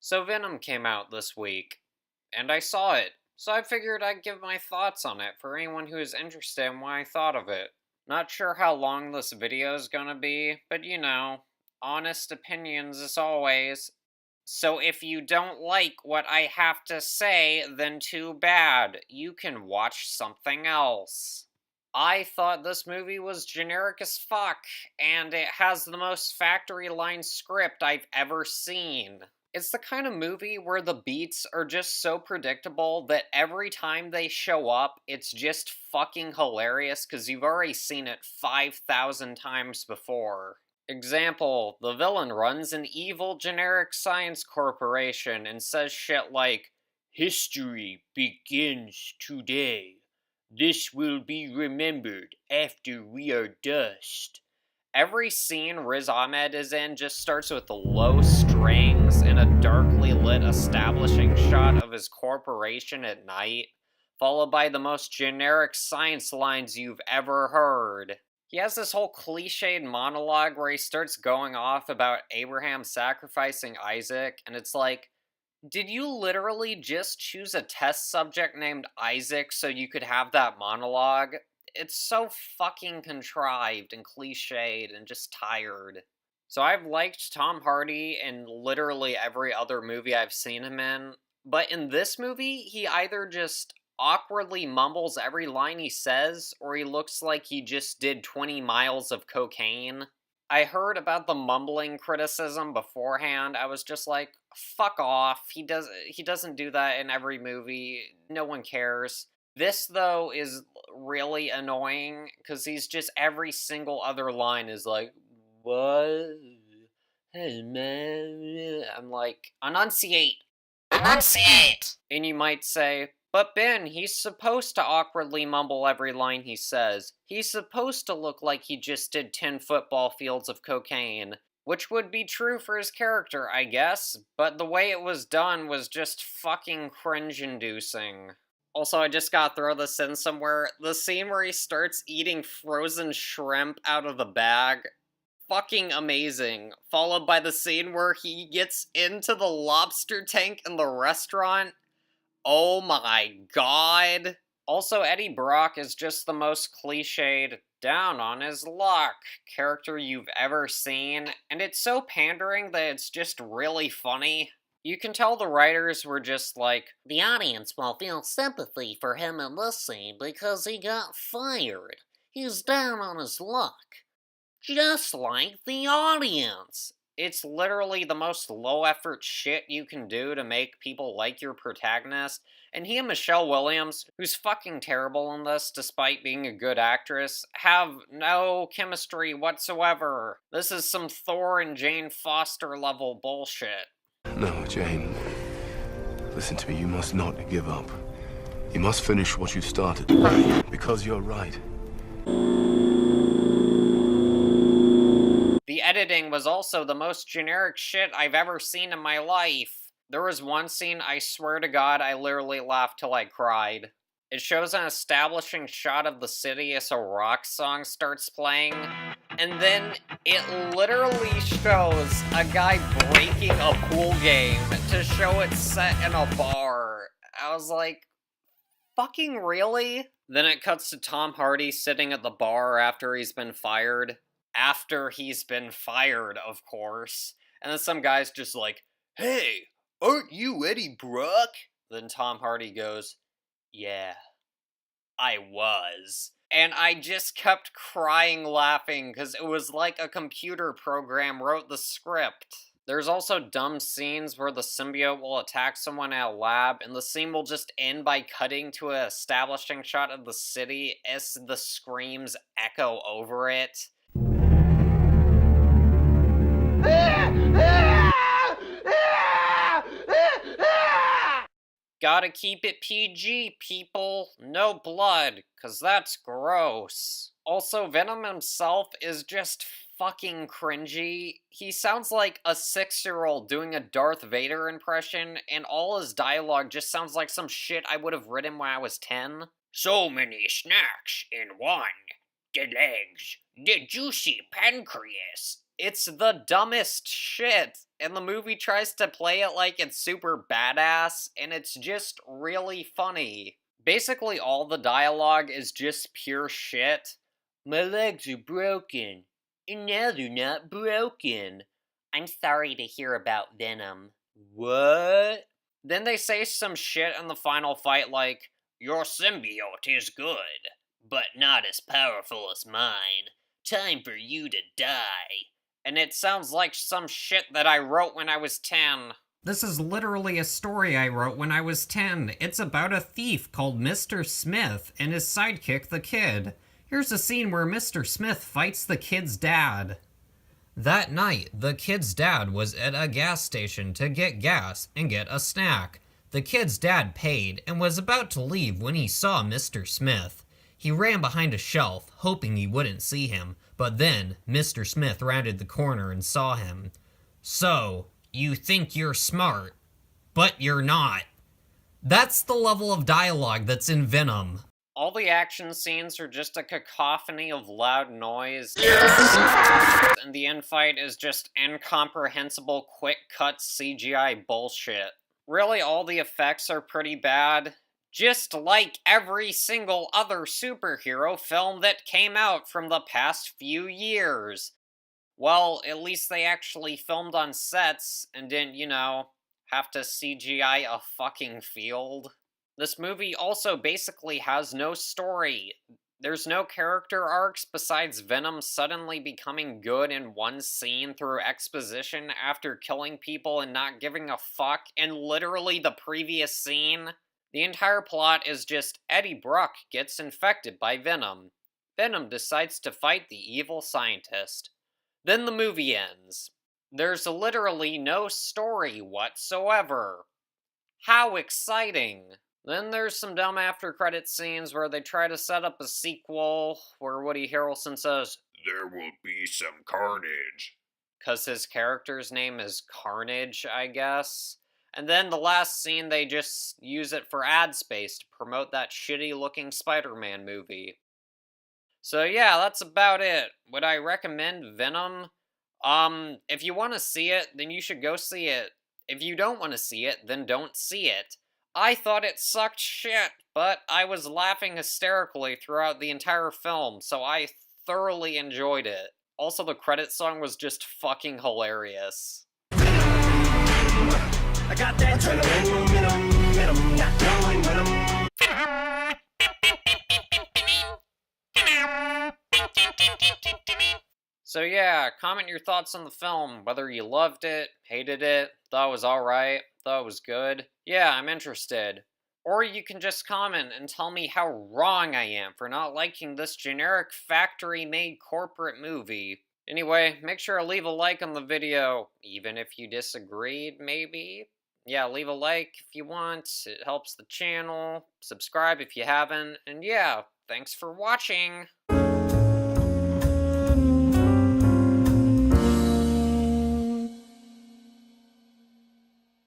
So Venom came out this week, and I saw it. So I figured I'd give my thoughts on it for anyone who is interested in what I thought of it. Not sure how long this video is gonna be, but honest opinions as always. So if you don't like what I have to say, then too bad. You can watch something else. I thought this movie was generic as fuck, and it has the most factory line script I've ever seen. It's the kind of movie where the beats are just so predictable that every time they show up, it's just fucking hilarious because you've already seen it 5,000 times before. Example, the villain runs an evil generic science corporation and says shit like, "History begins today. This will be remembered after we are dust." Every scene Riz Ahmed is in just starts with low strings and a darkly lit establishing shot of his corporation at night, followed by the most generic science lines you've ever heard. He has this whole cliched monologue where he starts going off about Abraham sacrificing Isaac, and it's like, did you literally just choose a test subject named Isaac so you could have that monologue? It's so fucking contrived and cliched and just tired. So I've liked Tom Hardy in literally every other movie I've seen him in, but in this movie, he either just awkwardly mumbles every line he says, or he looks like he just did 20 miles of cocaine. I heard about the mumbling criticism beforehand. I was just like, fuck off. He doesn't do that in every movie. No one cares. This though is really annoying cuz he's just every single other line is like, "What? Hey man." I'm like, "Enunciate. Enunciate." And you might say, "But Ben, he's supposed to awkwardly mumble every line he says. He's supposed to look like he just did 10 football fields of cocaine." Which would be true for his character, I guess, but the way it was done was just fucking cringe-inducing. Also, I just gotta throw this in somewhere. The scene where he starts eating frozen shrimp out of the bag, fucking amazing. Followed by the scene where he gets into the lobster tank in the restaurant. Oh my god. Also, Eddie Brock is just the most cliched, down on his luck character you've ever seen, and it's so pandering that it's just really funny. You can tell the writers were just like, the audience will feel sympathy for him in this scene because he got fired. He's down on his luck. Just like the audience. It's literally the most low-effort shit you can do to make people like your protagonist, and he and Michelle Williams, who's fucking terrible in this despite being a good actress, have no chemistry whatsoever. This is some Thor and Jane Foster level bullshit. No, Jane. Listen to me, you must not give up. You must finish what you started, because you're right. The editing was also the most generic shit I've ever seen in my life. There was one scene, I swear to God, I literally laughed till I cried. It shows an establishing shot of the city as a rock song starts playing, and then it literally shows a guy breaking a pool game to show it's set in a bar. I was like, fucking really? Then it cuts to Tom Hardy sitting at the bar after he's been fired. After he's been fired, of course. And then some guy's just like, "Hey, aren't you Eddie Brock?" Then Tom Hardy goes, "Yeah, I was." And I just kept crying laughing because it was like a computer program wrote the script. There's also dumb scenes where the symbiote will attack someone at a lab, and the scene will just end by cutting to an establishing shot of the city as the screams echo over it. Gotta keep it PG, people. No blood, cause that's gross. Also, Venom himself is just fucking cringy. He sounds like a 6-year-old doing a Darth Vader impression, and all his dialogue just sounds like some shit I would have written when I was 10. So many snacks in one. The legs, the juicy pancreas, It's the dumbest shit, and the movie tries to play it like it's super badass, and it's just really funny. Basically, all the dialogue is just pure shit. My legs are broken, and now they're not broken. I'm sorry to hear about Venom. What? Then they say some shit in the final fight like, your symbiote is good, but not as powerful as mine. Time for you to die. And it sounds like some shit that I wrote when I was 10. This is literally a story I wrote when I was 10. It's about a thief called Mr. Smith and his sidekick, the Kid. Here's a scene where Mr. Smith fights the Kid's dad. That night, the Kid's dad was at a gas station to get gas and get a snack. The Kid's dad paid and was about to leave when he saw Mr. Smith. He ran behind a shelf, hoping he wouldn't see him, but then Mr. Smith rounded the corner and saw him. So, you think you're smart, but you're not. That's the level of dialogue that's in Venom. All the action scenes are just a cacophony of loud noise, and the infight is just incomprehensible quick-cut CGI bullshit. Really, all the effects are pretty bad, just like every single other superhero film that came out from the past few years. Well, at least they actually filmed on sets and didn't, have to CGI a fucking field. This movie also basically has no story. There's no character arcs besides Venom suddenly becoming good in one scene through exposition after killing people and not giving a fuck in literally the previous scene. The entire plot is just Eddie Brock gets infected by Venom. Venom decides to fight the evil scientist. Then the movie ends. There's literally no story whatsoever. How exciting! Then there's some dumb after-credit scenes where they try to set up a sequel where Woody Harrelson says, There will be some carnage. because his character's name is Carnage, I guess. And then the last scene, they just use it for ad space to promote that shitty-looking Spider-Man movie. So yeah, that's about it. Would I recommend Venom? If you want to see it, then you should go see it. If you don't want to see it, then don't see it. I thought it sucked shit, but I was laughing hysterically throughout the entire film, so I thoroughly enjoyed it. Also, the credit song was just fucking hilarious. I got that venom, not knowing when So yeah, comment your thoughts on the film, whether you loved it, hated it, thought it was alright, thought it was good. Yeah, I'm interested. Or you can just comment and tell me how wrong I am for not liking this generic factory-made corporate movie. Anyway, make sure to leave a like on the video, even if you disagreed, maybe? Yeah, leave a like if you want, it helps the channel, subscribe if you haven't, and yeah, thanks for watching!